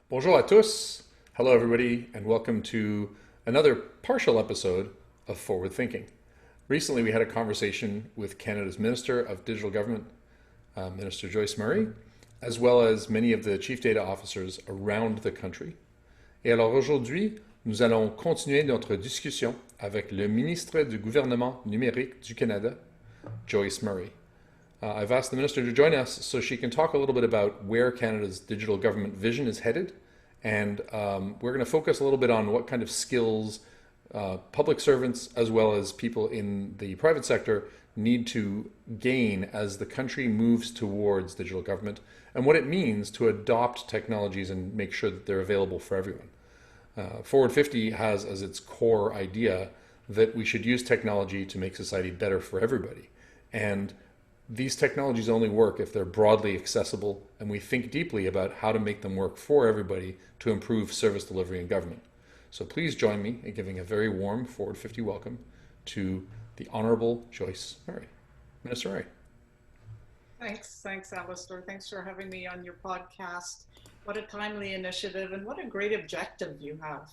Bonjour à tous. Hello, everybody, and welcome to another partial episode of Forward Thinking. Recently, we had a conversation with Canada's Minister of Digital Government, Minister Joyce Murray, as well as many of the chief data officers around the country. Et alors aujourd'hui, nous allons continuer notre discussion avec le ministre du gouvernement numérique du Canada, Joyce Murray. I've asked the minister to join us so she can talk a little bit about where Canada's digital government vision is headed. And we're going to focus a little bit on what kind of skills public servants as well as people in the private sector need to gain as the country moves towards digital government and what it means to adopt technologies and make sure that they're available for everyone. Forward 50 has as its core idea that we should use technology to make society better for everybody. And these technologies only work if they're broadly accessible, and we think deeply about how to make them work for everybody to improve service delivery in government. So please join me in giving a very warm Forward 50 welcome to the Honourable Joyce Murray. Minister Murray. Thanks, Alistair. Thanks for having me on your podcast. What a timely initiative and what a great objective you have.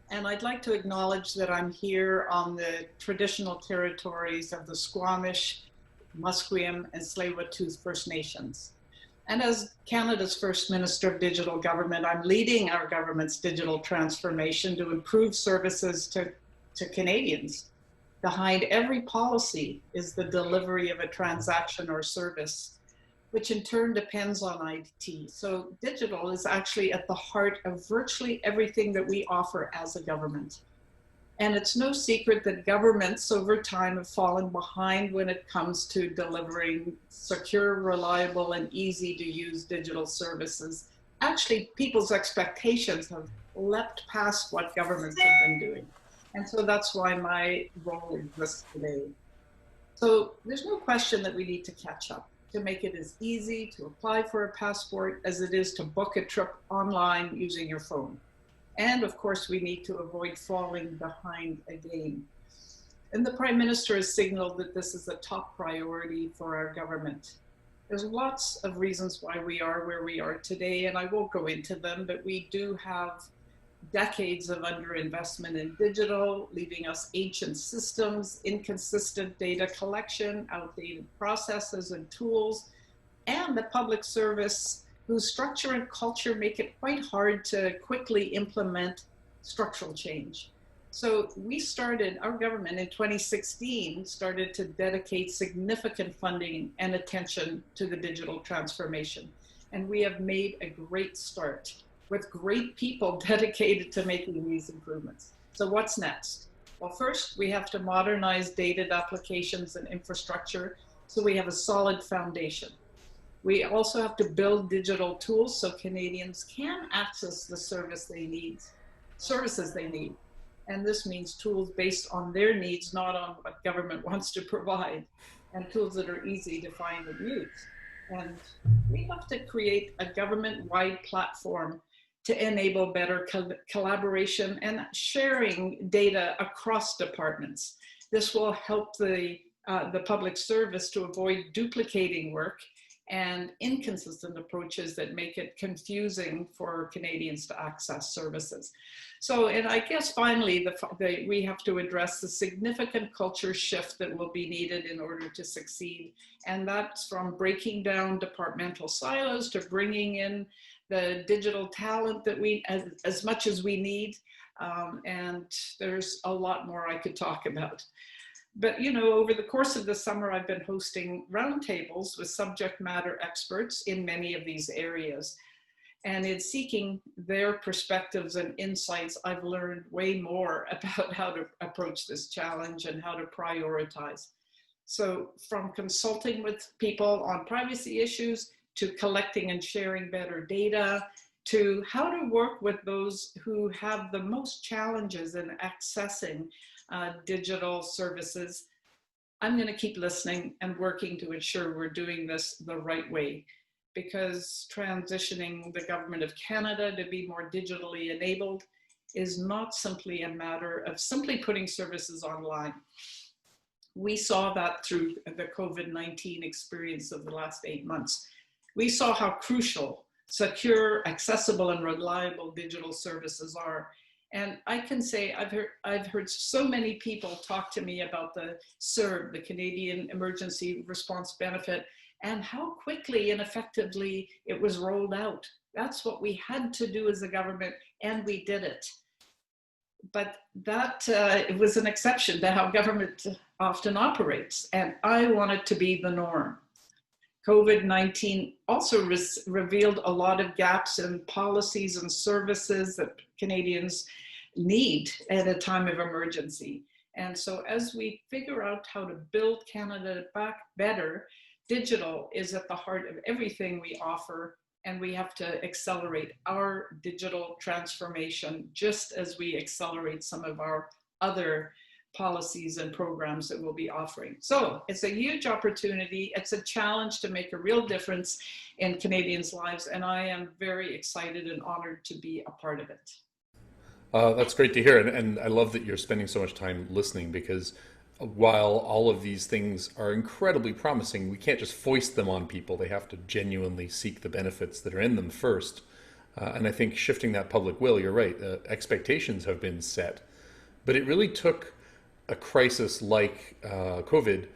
And I'd like to acknowledge that I'm here on the traditional territories of the Squamish, Musqueam, and Tsleil-Waututh First Nations. And as Canada's First Minister of Digital Government, I'm leading our government's digital transformation to improve services to Canadians. Behind every policy is the delivery of a transaction or service, which in turn depends on IT. So digital is actually at the heart of virtually everything that we offer as a government. And it's no secret that governments over time have fallen behind when it comes to delivering secure, reliable, and easy to use digital services. Actually, people's expectations have leapt past what governments have been doing. And so that's why my role exists today. So there's no question that we need to catch up to make it as easy to apply for a passport as it is to book a trip online using your phone. And of course, we need to avoid falling behind again. And the Prime Minister has signaled that this is a top priority for our government. There's lots of reasons why we are where we are today, and I won't go into them, but we do have decades of underinvestment in digital, leaving us ancient systems, inconsistent data collection, outdated processes and tools, and the public service whose structure and culture make it quite hard to quickly implement structural change. So we started, our government in 2016 started to dedicate significant funding and attention to the digital transformation. And we have made a great start with great people dedicated to making these improvements. So what's next? Well, first we have to modernize data applications and infrastructure so we have a solid foundation. We also have to build digital tools so Canadians can access the services they need. And this means tools based on their needs, not on what government wants to provide, and tools that are easy to find and use. And we have to create a government-wide platform to enable better collaboration and sharing data across departments. This will help the public service to avoid duplicating work and inconsistent approaches that make it confusing for Canadians to access services. So, and I guess finally, we have to address the significant culture shift that will be needed in order to succeed. And that's from breaking down departmental silos to bringing in the digital talent that we, as much as we need. And there's a lot more I could talk about. But, you know, over the course of the summer, I've been hosting roundtables with subject matter experts in many of these areas. And in seeking their perspectives and insights, I've learned way more about how to approach this challenge and how to prioritize. So from consulting with people on privacy issues, to collecting and sharing better data, to how to work with those who have the most challenges in accessing digital services, I'm going to keep listening and working to ensure we're doing this the right way, because transitioning the government of Canada to be more digitally enabled is not simply a matter of simply putting services online. We saw that through the COVID-19 experience of the last 8 months. We saw how crucial secure, accessible, and reliable digital services are. And I can say I've heard so many people talk to me about the CERB, the Canadian Emergency Response Benefit, and how quickly and effectively it was rolled out. That's what we had to do as a government, and we did it. But that it was an exception to how government often operates, and I want it to be the norm. COVID-19 also revealed a lot of gaps in policies and services that Canadians need at a time of emergency. And so as we figure out how to build Canada back better, digital is at the heart of everything we offer, and we have to accelerate our digital transformation just as we accelerate some of our other policies and programs that we'll be offering. So it's a huge opportunity. It's a challenge to make a real difference in Canadians' lives, and I am very excited and honored to be a part of it. That's great to hear. And I love that you're spending so much time listening because while all of these things are incredibly promising, we can't just foist them on people. They have to genuinely seek the benefits that are in them first. And I think shifting that public will, you're right, expectations have been set. But it really took a crisis like COVID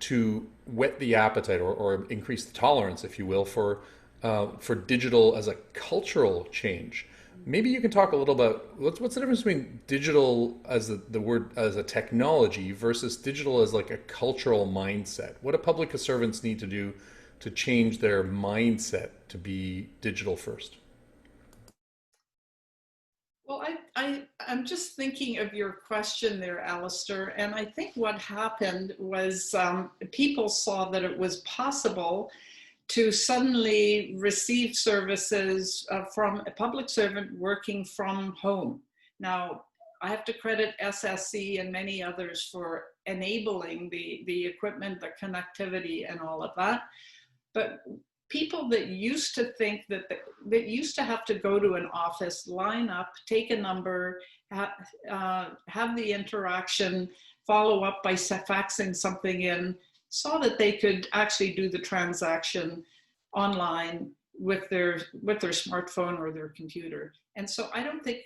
to whet the appetite or increase the tolerance, if you will, for digital as a cultural change. Maybe you can talk a little about what's the difference between digital as the word as a technology versus digital as like a cultural mindset. What do public servants need to do to change their mindset to be digital first? Well, I'm just thinking of your question there, Alistair, and I think what happened was people saw that it was possible to suddenly receive services from a public servant working from home. Now, I have to credit SSC and many others for enabling the equipment, the connectivity, and all of that. But people that used to think that used to have to go to an office, line up, take a number, have the interaction, follow up by faxing something in, saw that they could actually do the transaction online with their smartphone or their computer. And so I don't think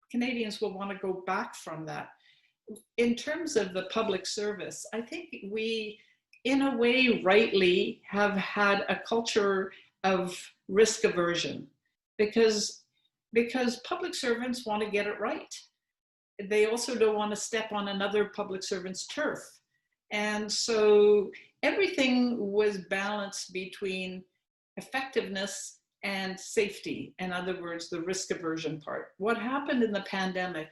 Canadians will want to go back from that. In terms of the public service, I think we, in a way, rightly have had a culture of risk aversion because public servants want to get it right. They also don't want to step on another public servant's turf. And so everything was balanced between effectiveness and safety. In other words, the risk aversion part. What happened in the pandemic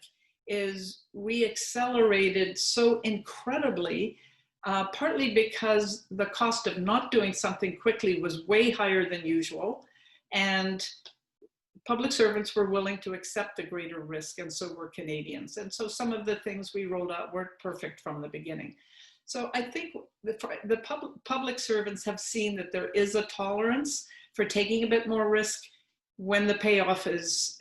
is we accelerated so incredibly, partly because the cost of not doing something quickly was way higher than usual. And public servants were willing to accept the greater risk, and so were Canadians. And so some of the things we rolled out weren't perfect from the beginning. So I think the public servants have seen that there is a tolerance for taking a bit more risk when the payoff is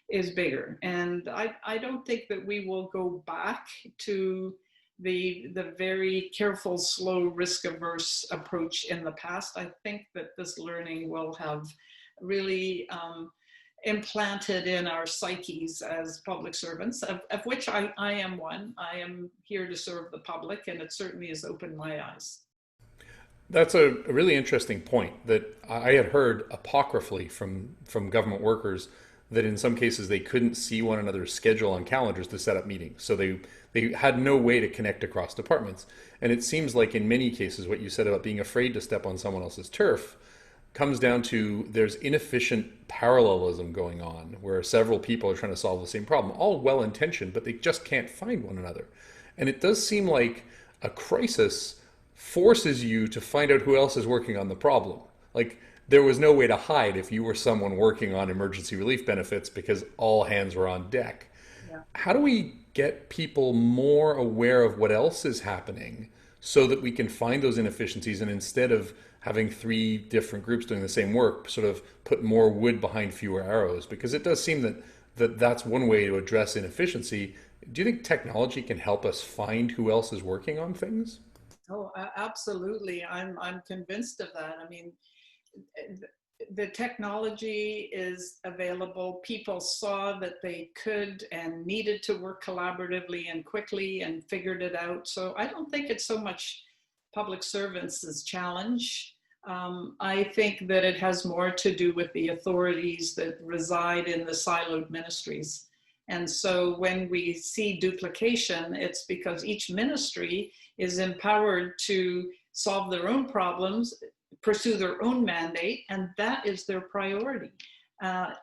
bigger. And I don't think that we will go back to the very careful, slow, risk-averse approach in the past. I think that this learning will have really implanted in our psyches as public servants, of which I am one. I am here to serve the public, and it certainly has opened my eyes. That's a really interesting point that I had heard apocryphally from government workers that in some cases they couldn't see one another's schedule on calendars to set up meetings. So they had no way to connect across departments. And it seems like in many cases what you said about being afraid to step on someone else's turf comes down to there's inefficient parallelism going on where several people are trying to solve the same problem, all well intentioned, but they just can't find one another. And it does seem like a crisis forces you to find out who else is working on the problem. Like there was no way to hide if you were someone working on emergency relief benefits because all hands were on deck. Yeah. How do we get people more aware of what else is happening so that we can find those inefficiencies and instead of having three different groups doing the same work, sort of put more wood behind fewer arrows? Because it does seem that's one way to address inefficiency. Do you think technology can help us find who else is working on things? Oh, absolutely. I'm convinced of that. I mean, the technology is available. People saw that they could and needed to work collaboratively and quickly and figured it out. So I don't think it's so much public servants' challenge. I think that it has more to do with the authorities that reside in the siloed ministries. And so when we see duplication, it's because each ministry is empowered to solve their own problems, pursue their own mandate, and that is their priority.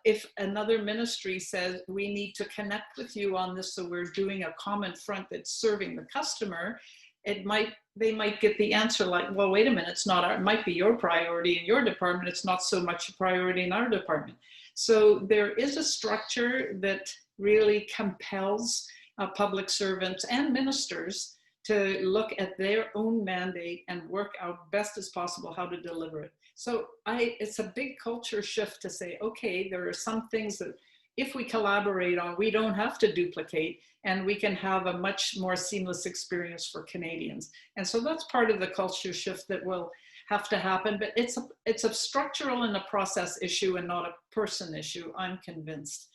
If another ministry says, we need to connect with you on this, so we're doing a common front that's serving the customer, they might get the answer like, well, wait a minute, it might be your priority in your department, it's not so much a priority in our department. So there is a structure that really compels public servants and ministers to look at their own mandate and work out best as possible how to deliver it. So it's a big culture shift to say, okay, there are some things that if we collaborate on, we don't have to duplicate, and we can have a much more seamless experience for Canadians. And so that's part of the culture shift that will have to happen, but it's a structural and a process issue and not a person issue, I'm convinced.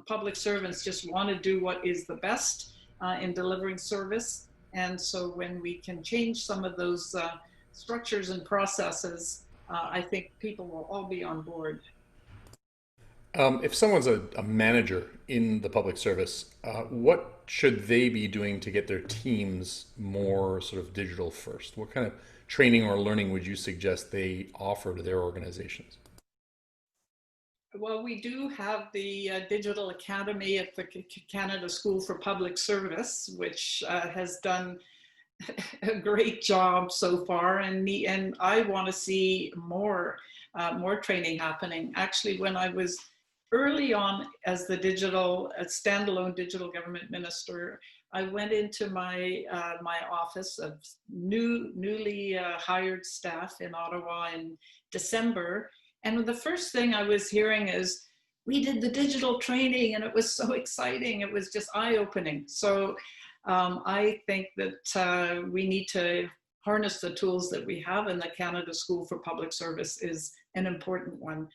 Public servants just want to do what is the best in delivering service. And so when we can change some of those structures and processes, I think people will all be on board. If someone's a manager in the public service, what should they be doing to get their teams more sort of digital first? What kind of training or learning would you suggest they offer to their organizations? Well, we do have the Digital Academy at the Canada School for Public Service, which has done a great job so far, and I want to see more training happening. Actually, when I was early on as the standalone digital government minister, I went into my office of newly hired staff in Ottawa in December, and the first thing I was hearing is, we did the digital training and it was so exciting. It was just eye-opening. So I think that we need to harness the tools that we have, and the Canada School for Public Service is an important one.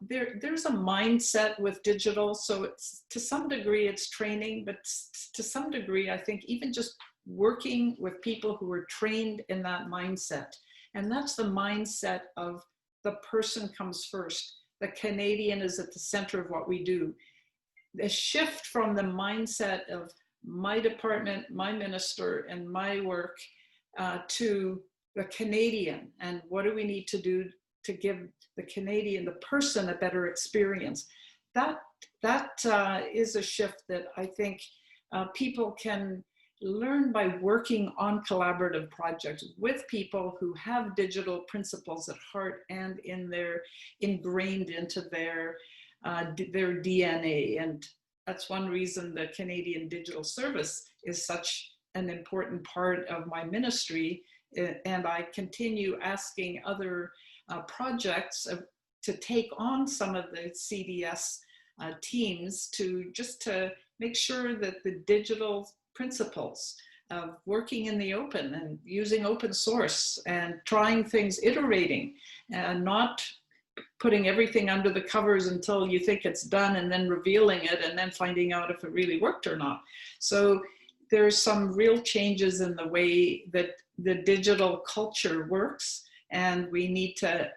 There's a mindset with digital, so to some degree it's training, but to some degree I think even just working with people who are trained in that mindset. And that's the mindset of the person comes first. The Canadian is at the center of what we do. The shift from the mindset of my department, my minister, and my work to the Canadian, and what do we need to do to give the Canadian, the person, a better experience. That is a shift that I think people can learn by working on collaborative projects with people who have digital principles at heart and ingrained into their DNA. And that's one reason the Canadian Digital Service is such an important part of my ministry. And I continue asking other projects to take on some of the CDS teams to make sure that the digital principles of working in the open and using open source and trying things, iterating, and not putting everything under the covers until you think it's done and then revealing it and then finding out if it really worked or not. So there's some real changes in the way that the digital culture works, and we need to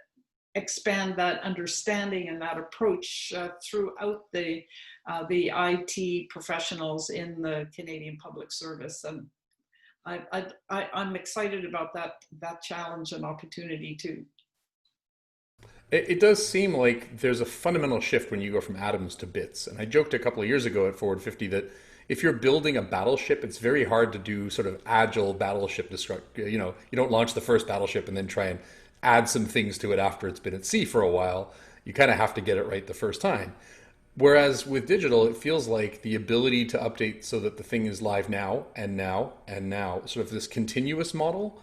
expand that understanding and that approach throughout the IT professionals in the Canadian Public Service. And I'm excited about that challenge and opportunity too. It does seem like there's a fundamental shift when you go from atoms to bits. And I joked a couple of years ago at Forward 50 that if you're building a battleship, it's very hard to do sort of agile battleship destruct. You know, you don't launch the first battleship and then try and add some things to it after it's been at sea for a while. You kind of have to get it right the first time. Whereas with digital, it feels like the ability to update so that the thing is live now and now and now, sort of this continuous model,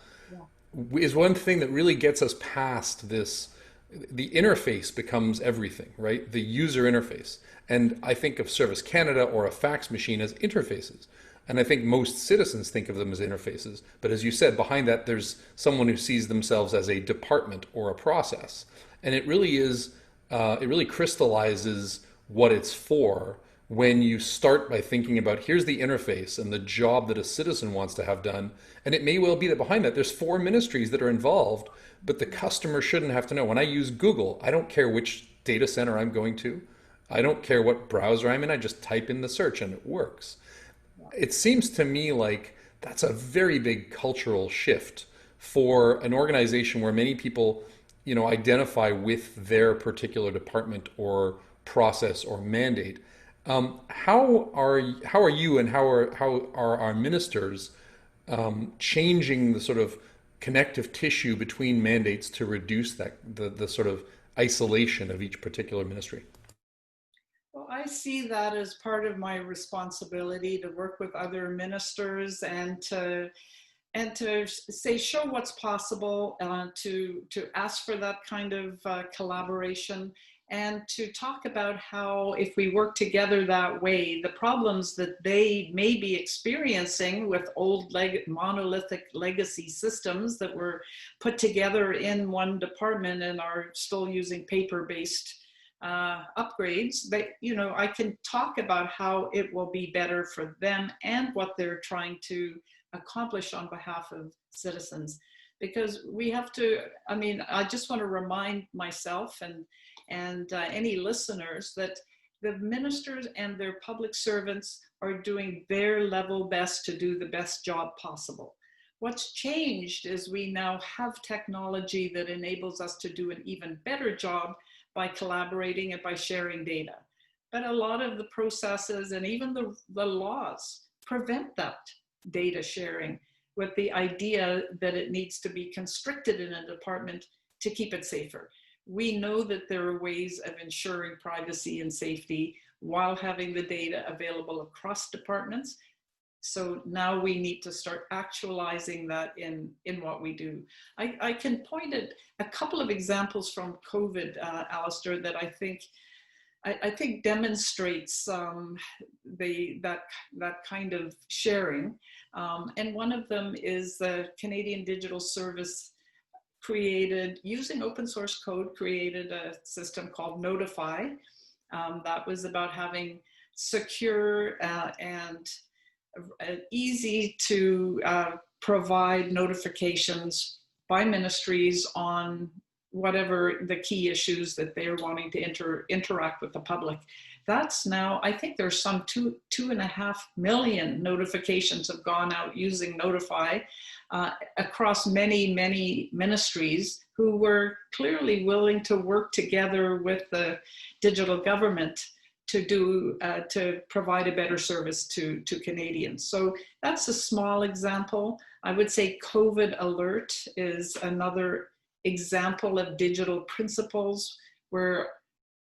is one thing that really gets us past this. The interface becomes everything, right? The user interface. And I think of Service Canada or a fax machine as interfaces. And I think most citizens think of them as interfaces. But as you said, behind that, there's someone who sees themselves as a department or a process. And it really is, it really crystallizes what it's for when you start by thinking about here's the interface and the job that a citizen wants to have done. And it may well be that behind that there's four ministries that are involved, but the customer shouldn't have to know. When I use Google, I don't care which data center I'm going to. I don't care what browser I'm in. I just type in the search and it works. It seems to me like that's a very big cultural shift for an organization where many people, identify with their particular department or process or mandate. How are you and how are our ministers changing the sort of connective tissue between mandates to reduce the sort of isolation of each particular ministry? Well, I see that as part of my responsibility to work with other ministers and to say show what's possible, to ask for that kind of collaboration, and to talk about how if we work together that way, the problems that they may be experiencing with old monolithic legacy systems that were put together in one department and are still using paper-based upgrades, I can talk about how it will be better for them and what they're trying to accomplish on behalf of citizens. Because we have to, I just want to remind myself and any listeners that the ministers and their public servants are doing their level best to do the best job possible. What's changed is we now have technology that enables us to do an even better job by collaborating and by sharing data. But a lot of the processes and even the laws prevent that data sharing, with the idea that it needs to be constricted in a department to keep it safer. We know that there are ways of ensuring privacy and safety while having the data available across departments. So now we need to start actualizing that in what we do. I can point at a couple of examples from COVID, Alistair, that I think demonstrates that kind of sharing. And one of them is the Canadian Digital Service using open source code, created a system called Notify. That was about having secure and easy to provide notifications by ministries on whatever the key issues that they're wanting to interact with the public. That's now, I think there's some 2.5 million notifications have gone out using Notify across many ministries who were clearly willing to work together with the digital government to provide a better service to Canadians. So that's a small example. I would say COVID Alert is another example of digital principles where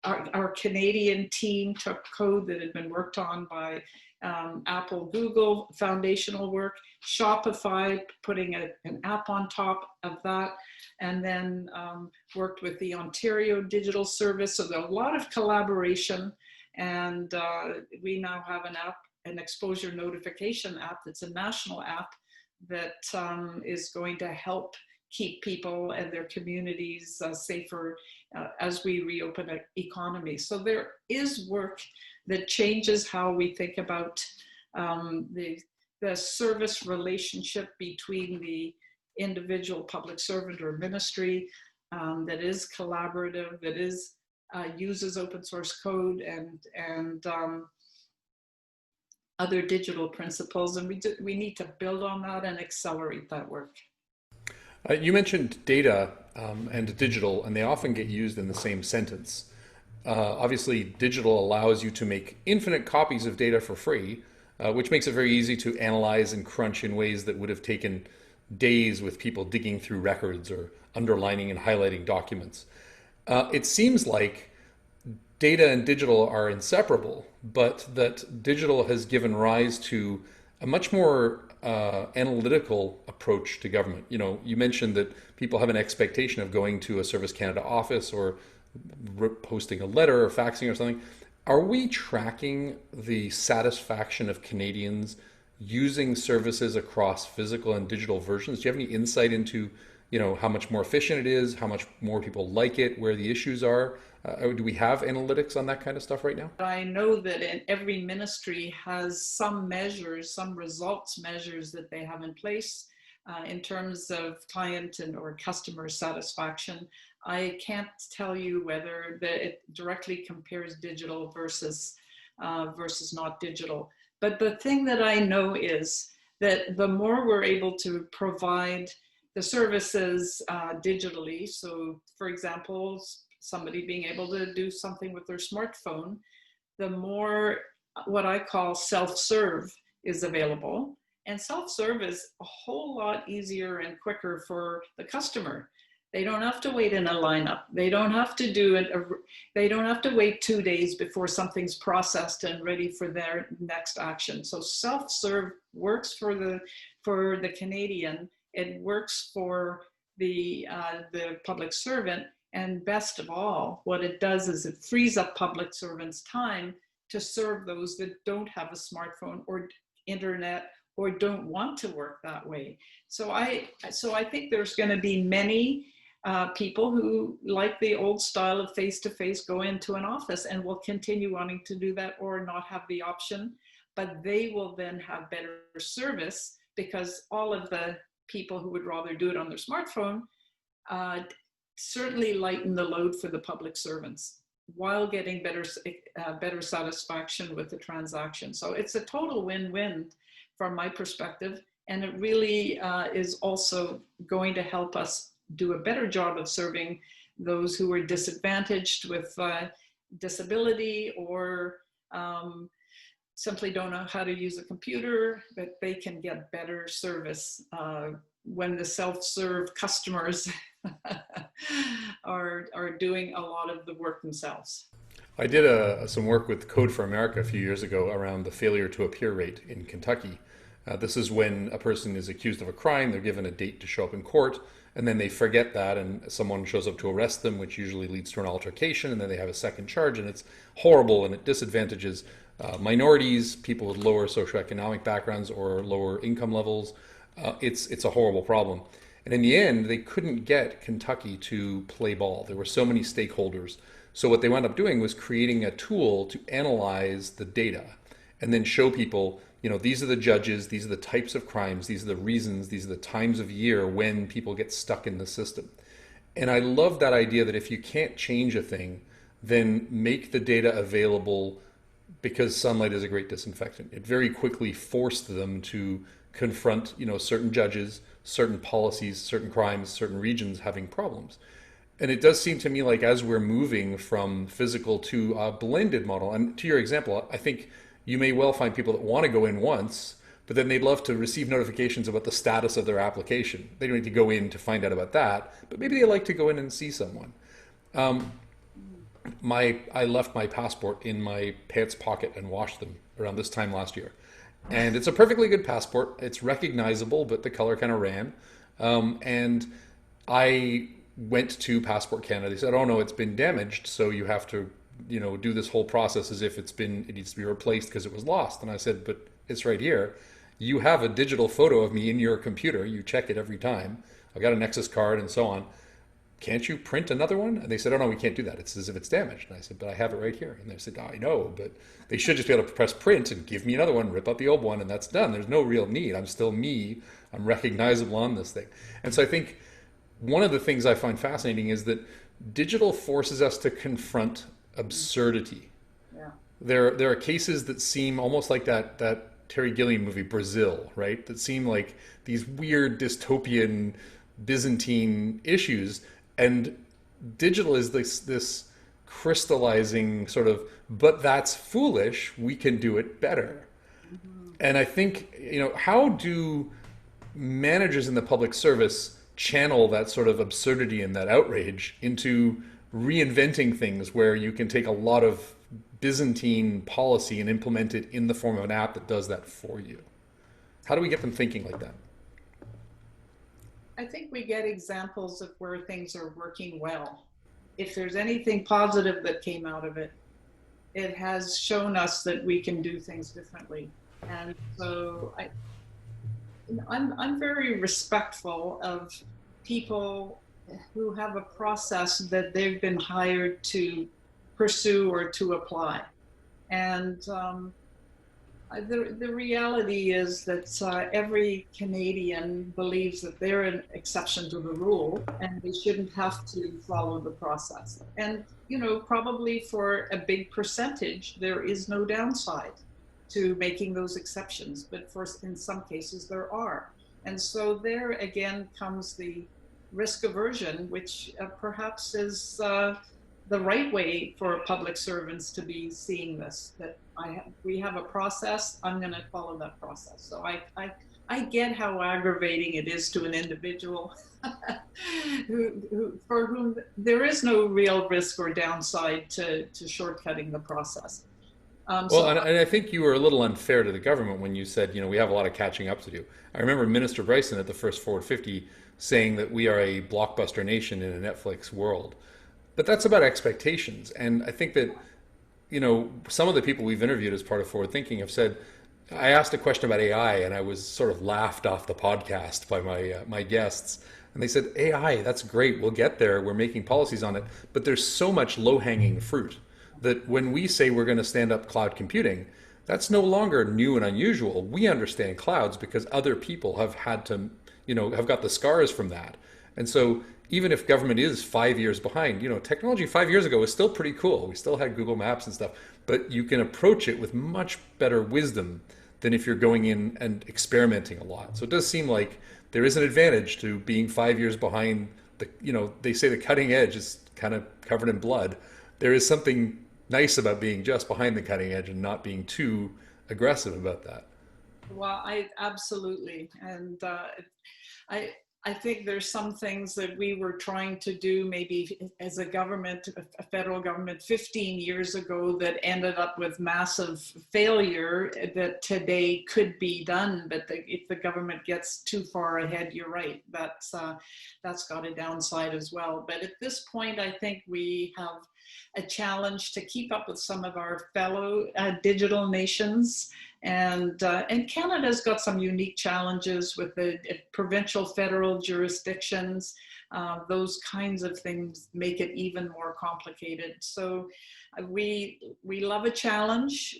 our Canadian team took code that had been worked on by Apple, Google, foundational work, Shopify, putting an app on top of that, and then worked with the Ontario Digital Service. So there's a lot of collaboration, and we now have an exposure notification app that's a national app that is going to help keep people and their communities safer as we reopen the economy. So there is work that changes how we think about the service relationship between the individual public servant or ministry, that is collaborative, that is uses open source code and other digital principles, and we need to build on that and accelerate that work. You mentioned data and digital, and they often get used in the same sentence. Obviously, digital allows you to make infinite copies of data for free, which makes it very easy to analyze and crunch in ways that would have taken days with people digging through records or underlining and highlighting documents. It seems like data and digital are inseparable, but that digital has given rise to a much more analytical approach to government. You mentioned that people have an expectation of going to a Service Canada office or posting a letter or faxing or something. Are we tracking the satisfaction of Canadians using services across physical and digital versions? Do you have any insight into how much more efficient it is, how much more people like it, where the issues are? Do we have analytics on that kind of stuff right now? I know that in every ministry has some measures, some results measures that they have in place in terms of client and or customer satisfaction. I can't tell you whether it directly compares digital versus not digital. But the thing that I know is that the more we're able to provide the services digitally, so for example, somebody being able to do something with their smartphone, the more what I call self-serve is available. And self-serve is a whole lot easier and quicker for the customer. They don't have to wait in a lineup. They don't have to they don't have to wait 2 days before something's processed and ready for their next action. So self-serve works for the Canadian. It works for the public servant. And best of all, what it does is it frees up public servants' time to serve those that don't have a smartphone or internet or don't want to work that way. So I think there's going to be many people who like the old style of face-to-face, go into an office and will continue wanting to do that or not have the option, but they will then have better service because all of the people who would rather do it on their smartphone certainly lighten the load for the public servants while getting better satisfaction with the transaction. So it's a total win-win from my perspective, and it really is also going to help us do a better job of serving those who are disadvantaged with disability or simply don't know how to use a computer, that they can get better service when the self-serve customers are doing a lot of the work themselves. I did some work with Code for America a few years ago around the failure to appear rate in Kentucky. This is when a person is accused of a crime, they're given a date to show up in court, and then they forget that, and someone shows up to arrest them, which usually leads to an altercation, and then they have a second charge, and it's horrible, and it disadvantages minorities, people with lower socioeconomic backgrounds or lower income levels. It's a horrible problem. And in the end, they couldn't get Kentucky to play ball. There were so many stakeholders. So what they wound up doing was creating a tool to analyze the data and then show people, these are the judges, these are the types of crimes, these are the reasons, these are the times of year when people get stuck in the system. And I love that idea that if you can't change a thing, then make the data available, because sunlight is a great disinfectant. It very quickly forced them to confront, certain judges, certain policies, certain crimes, certain regions having problems. And it does seem to me like as we're moving from physical to a blended model, and to your example, I think you may well find people that want to go in once, but then they'd love to receive notifications about the status of their application. They don't need to go in to find out about that, but maybe they like to go in and see someone. I left my passport in my pants pocket and washed them around this time last year. And it's a perfectly good passport. It's recognizable, but the color kind of ran. And I went to Passport Canada. They said, "Oh no, it's been damaged, so you have to, do this whole process as if it needs to be replaced because it was lost." And I said, "But it's right here. You have a digital photo of me in your computer. You check it every time. I've got a Nexus card and so on. Can't you print another one?" And they said, "Oh no, we can't do that. It's as if it's damaged." And I said, "But I have it right here." And they said, "I know, but they should just be able to press print and give me another one, rip out the old one, and that's done. There's no real need. I'm still me. I'm recognizable on this thing." And so I think one of the things I find fascinating is that digital forces us to confront absurdity. Yeah. There are cases that seem almost like that Terry Gilliam movie Brazil, right? That seem like these weird dystopian Byzantine issues, and digital is this crystallizing sort of, but that's foolish, we can do it better. Mm-hmm. And I think, how do managers in the public service channel that sort of absurdity and that outrage into reinventing things where you can take a lot of Byzantine policy and implement it in the form of an app that does that for you? How do we get them thinking like that? I think we get examples of where things are working well. If there's anything positive that came out of it, it has shown us that we can do things differently. And so I'm very respectful of people who have a process that they've been hired to pursue or to apply. And the reality is that every Canadian believes that they're an exception to the rule and they shouldn't have to follow the process. And, you know, probably for a big percentage, there is no downside to making those exceptions, but in some cases there are. And so there again comes the risk aversion, which perhaps is the right way for public servants to be seeing this, that we have a process, I'm going to follow that process. So I get how aggravating it is to an individual for whom there is no real risk or downside to shortcutting the process. And I think you were a little unfair to the government when you said, you know, we have a lot of catching up to do. I remember Minister Bryson at the first Forward 50 saying that we are a blockbuster nation in a Netflix world. But that's about expectations. And I think that, you know, some of the people we've interviewed as part of Forward Thinking have said, I asked a question about AI and I was sort of laughed off the podcast by my guests. And they said, AI, that's great. We'll get there. We're making policies on it. But there's so much low-hanging fruit that when we say we're going to stand up cloud computing, that's no longer new and unusual. We understand clouds because other people have had to, you know, have got the scars from that. And so even if government is 5 years behind, you know, technology 5 years ago was still pretty cool. We still had Google Maps and stuff, but you can approach it with much better wisdom than if you're going in and experimenting a lot. So it does seem like there is an advantage to being 5 years behind. The, you know, they say the cutting edge is kind of covered in blood. There is something nice about being just behind the cutting edge and not being too aggressive about that. Well, I absolutely, and I think there's some things that we were trying to do maybe as a government, a federal government 15 years ago that ended up with massive failure that today could be done. But if the government gets too far ahead, you're right, that's got a downside as well. But at this point, I think we have a challenge to keep up with some of our fellow digital nations. And Canada's got some unique challenges with the provincial federal jurisdictions. Those kinds of things make it even more complicated. So we love a challenge.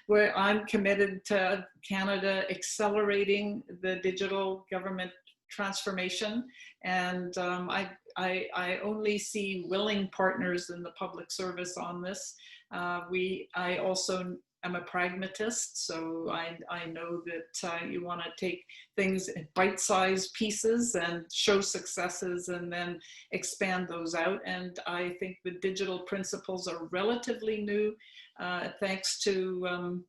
I'm committed to Canada accelerating the digital government transformation. And I only see willing partners in the public service on this. I also am a pragmatist, so I know that you want to take things in bite-sized pieces and show successes and then expand those out. And I think the digital principles are relatively new, thanks to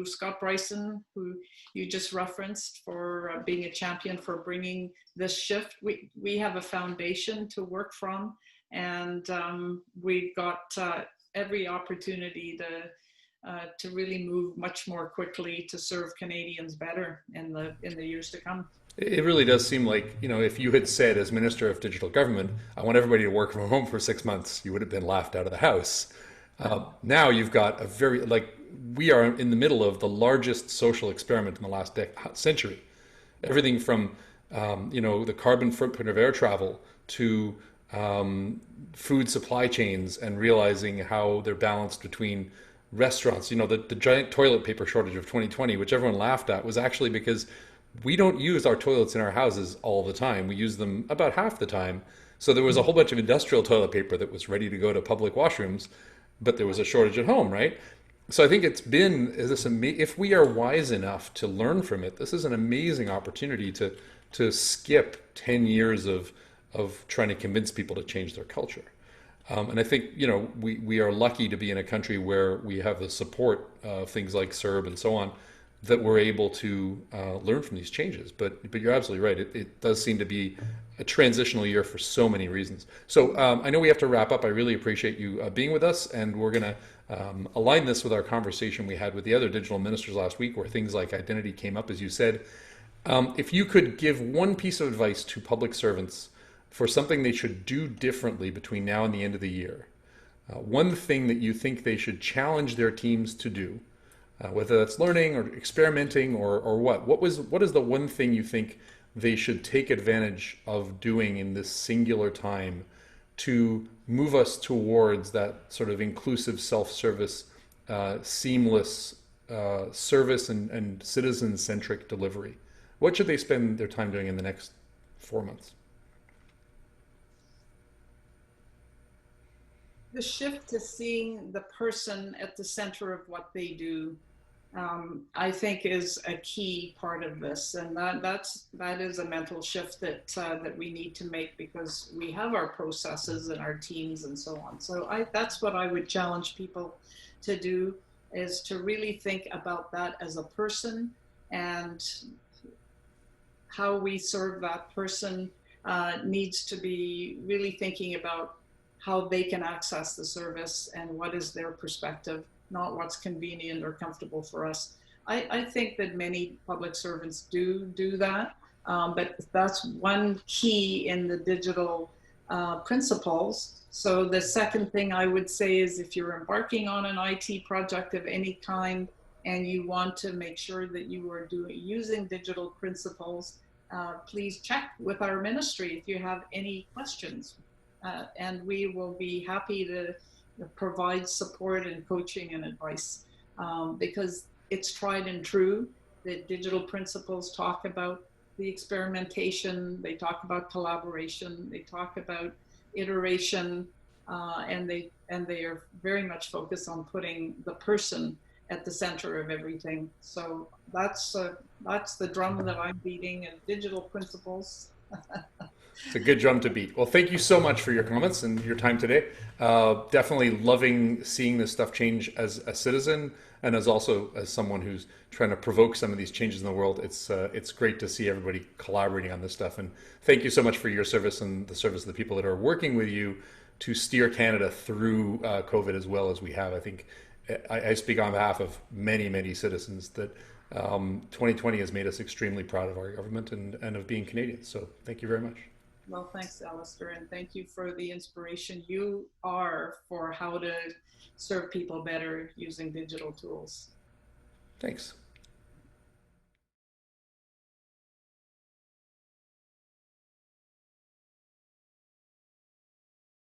Scott Bryson, who you just referenced, for being a champion for bringing this shift. We have a foundation to work from, and we've got every opportunity to really move much more quickly to serve Canadians better in the years to come. It really does seem like, you know, if you had said as Minister of Digital Government, I want everybody to work from home for 6 months, you would have been laughed out of the house. Now you've got we are in the middle of the largest social experiment in the last century. Everything from, you know, the carbon footprint of air travel to food supply chains and realizing how they're balanced between restaurants. You know, the giant toilet paper shortage of 2020, which everyone laughed at, was actually because we don't use our toilets in our houses all the time. We use them about half the time. So there was a whole bunch of industrial toilet paper that was ready to go to public washrooms, but there was a shortage at home, right? So I think if we are wise enough to learn from it, this is an amazing opportunity to skip 10 years of trying to convince people to change their culture. And I think, you know, we are lucky to be in a country where we have the support of things like CERB and so on, that we're able to learn from these changes. But you're absolutely right. It does seem to be a transitional year for so many reasons. So I know we have to wrap up. I really appreciate you being with us, and we're going to align this with our conversation we had with the other digital ministers last week, where things like identity came up, as you said. If you could give one piece of advice to public servants for something they should do differently between now and the end of the year, one thing that you think they should challenge their teams to do, whether that's learning or experimenting or what is the one thing you think they should take advantage of doing in this singular time to move us towards that sort of inclusive self-service, seamless service and citizen-centric delivery? What should they spend their time doing in the next 4 months? The shift to seeing the person at the center of what they do, I think, is a key part of this, and that is a mental shift that we need to make, because we have our processes and our teams and so on. So that's what I would challenge people to do, is to really think about that as a person, and how we serve that person needs to be really thinking about how they can access the service and what is their perspective, not what's convenient or comfortable for us. I think that many public servants do that, but that's one key in the digital principles. So the second thing I would say is, if you're embarking on an IT project of any kind and you want to make sure that you are using digital principles, please check with our ministry if you have any questions. And we will be happy to provide support and coaching and advice, because it's tried and true. The digital principles talk about the experimentation, they talk about collaboration, they talk about iteration, and they are very much focused on putting the person at the center of everything. So that's the drum that I'm beating, and digital principles. It's a good drum to beat. Well, thank you so much for your comments and your time today. Definitely loving seeing this stuff change as a citizen, and as someone who's trying to provoke some of these changes in the world. It's great to see everybody collaborating on this stuff. And thank you so much for your service and the service of the people that are working with you to steer Canada through COVID as well as we have. I think I speak on behalf of many citizens that 2020 has made us extremely proud of our government and of being Canadians. So thank you very much. Well, thanks, Alistair, and thank you for the inspiration you are for how to serve people better using digital tools. Thanks.